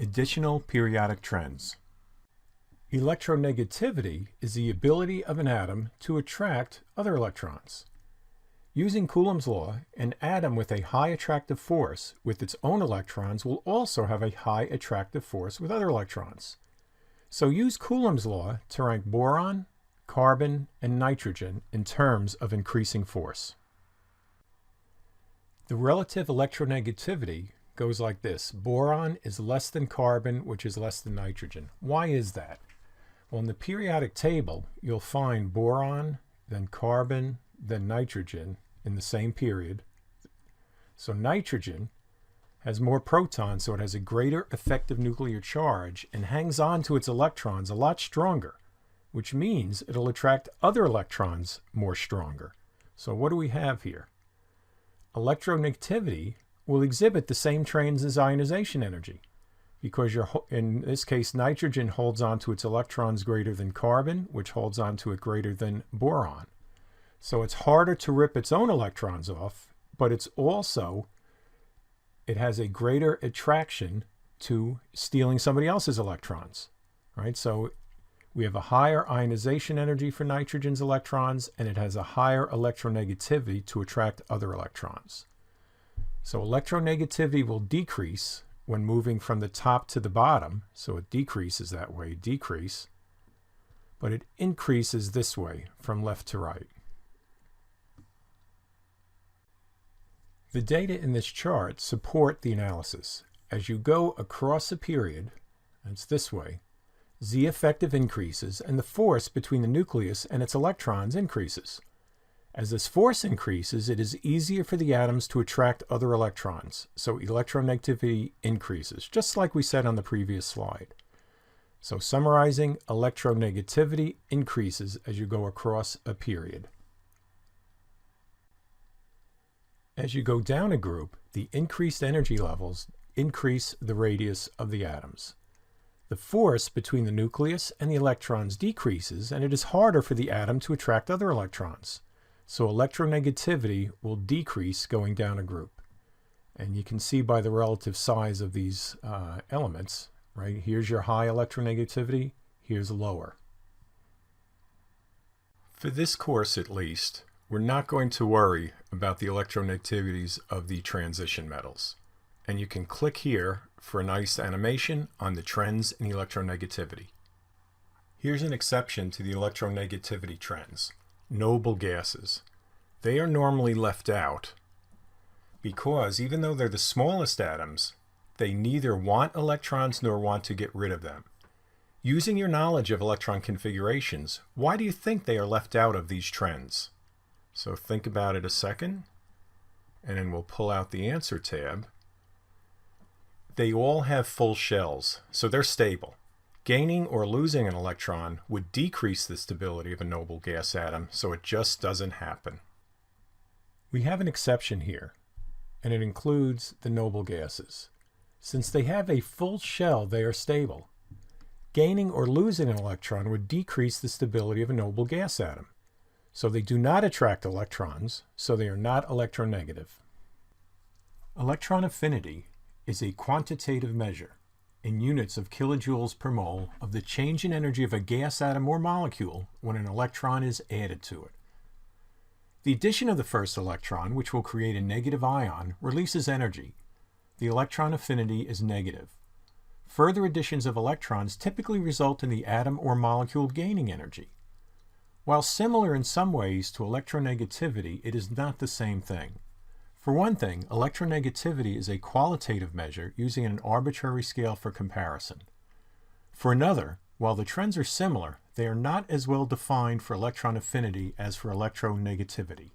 Additional periodic trends. Electronegativity is the ability of an atom to attract other electrons. Using Coulomb's law, an atom with a high attractive force with its own electrons will also have a high attractive force with other electrons. So use Coulomb's law to rank boron, carbon, and nitrogen in terms of increasing force. The relative electronegativity goes like this. Boron is less than carbon, which is less than nitrogen. Why is that? Well, in the periodic table, you'll find boron, then carbon, then nitrogen in the same period. So nitrogen has more protons, so it has a greater effective nuclear charge and hangs on to its electrons a lot stronger, which means it'll attract other electrons more stronger. So what do we have here? Electronegativity will exhibit the same trends as ionization energy, because in this case nitrogen holds on to its electrons greater than carbon, which holds on to it greater than boron. So it's harder to rip its own electrons off, but it has a greater attraction to stealing somebody else's electrons, right? So we have a higher ionization energy for nitrogen's electrons, and it has a higher electronegativity to attract other electrons. So electronegativity will decrease when moving from the top to the bottom, so it decreases that way, decrease, but it increases this way from left to right. The data in this chart support the analysis. As you go across a period, that's this way, Z effective increases and the force between the nucleus and its electrons increases. As this force increases, it is easier for the atoms to attract other electrons, so electronegativity increases, just like we said on the previous slide. So summarizing, electronegativity increases as you go across a period. As you go down a group, the increased energy levels increase the radius of the atoms. The force between the nucleus and the electrons decreases, and it is harder for the atom to attract other electrons. So electronegativity will decrease going down a group. And you can see by the relative size of these elements, right? Here's your high electronegativity, here's lower. For this course at least, we're not going to worry about the electronegativities of the transition metals. And you can click here for a nice animation on the trends in electronegativity. Here's an exception to the electronegativity trends. Noble gases. They are normally left out because even though they're the smallest atoms, they neither want electrons nor want to get rid of them. Using your knowledge of electron configurations, why do you think they are left out of these trends? So think about it a second, and then we'll pull out the answer tab. They all have full shells, so they're stable. Gaining or losing an electron would decrease the stability of a noble gas atom, so it just doesn't happen. We have an exception here, and it includes the noble gases. Since they have a full shell, they are stable. Gaining or losing an electron would decrease the stability of a noble gas atom. So they do not attract electrons, so they are not electronegative. Electron affinity is a quantitative measure in units of kilojoules per mole of the change in energy of a gas atom or molecule when an electron is added to it. The addition of the first electron, which will create a negative ion, releases energy. The electron affinity is negative. Further additions of electrons typically result in the atom or molecule gaining energy. While similar in some ways to electronegativity, it is not the same thing. For one thing, electronegativity is a qualitative measure using an arbitrary scale for comparison. For another, while the trends are similar, they are not as well defined for electron affinity as for electronegativity.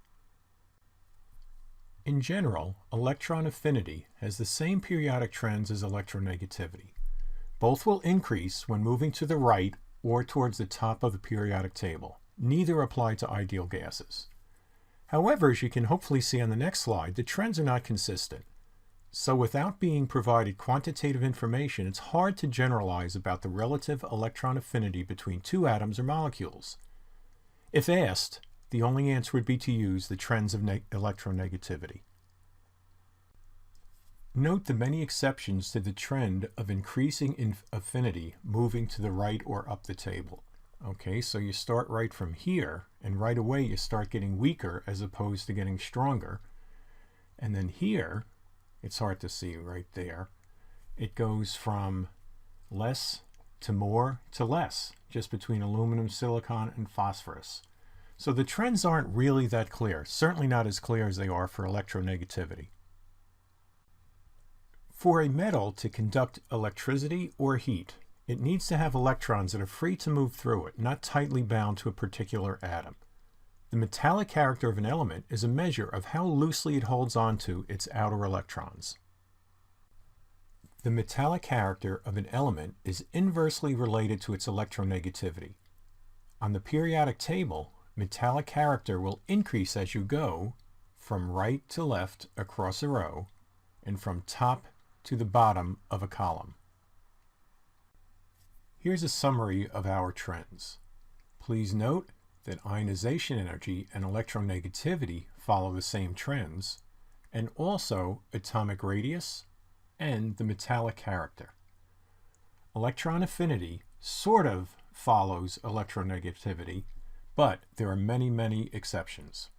In general, electron affinity has the same periodic trends as electronegativity. Both will increase when moving to the right or towards the top of the periodic table. Neither apply to ideal gases. However, as you can hopefully see on the next slide, the trends are not consistent. So without being provided quantitative information, it's hard to generalize about the relative electron affinity between two atoms or molecules. If asked, the only answer would be to use the trends of electronegativity. Note the many exceptions to the trend of increasing in affinity moving to the right or up the table. Okay, so you start right from here, and right away you start getting weaker as opposed to getting stronger. And then here, it's hard to see right there, it goes from less to more to less, just between aluminum, silicon, and phosphorus. So the trends aren't really that clear, certainly not as clear as they are for electronegativity. For a metal to conduct electricity or heat, it needs to have electrons that are free to move through it, not tightly bound to a particular atom. The metallic character of an element is a measure of how loosely it holds on to its outer electrons. The metallic character of an element is inversely related to its electronegativity. On the periodic table, metallic character will increase as you go from right to left across a row and from top to the bottom of a column. Here's a summary of our trends. Please note that ionization energy and electronegativity follow the same trends, and also atomic radius and the metallic character. Electron affinity sort of follows electronegativity, but there are many exceptions.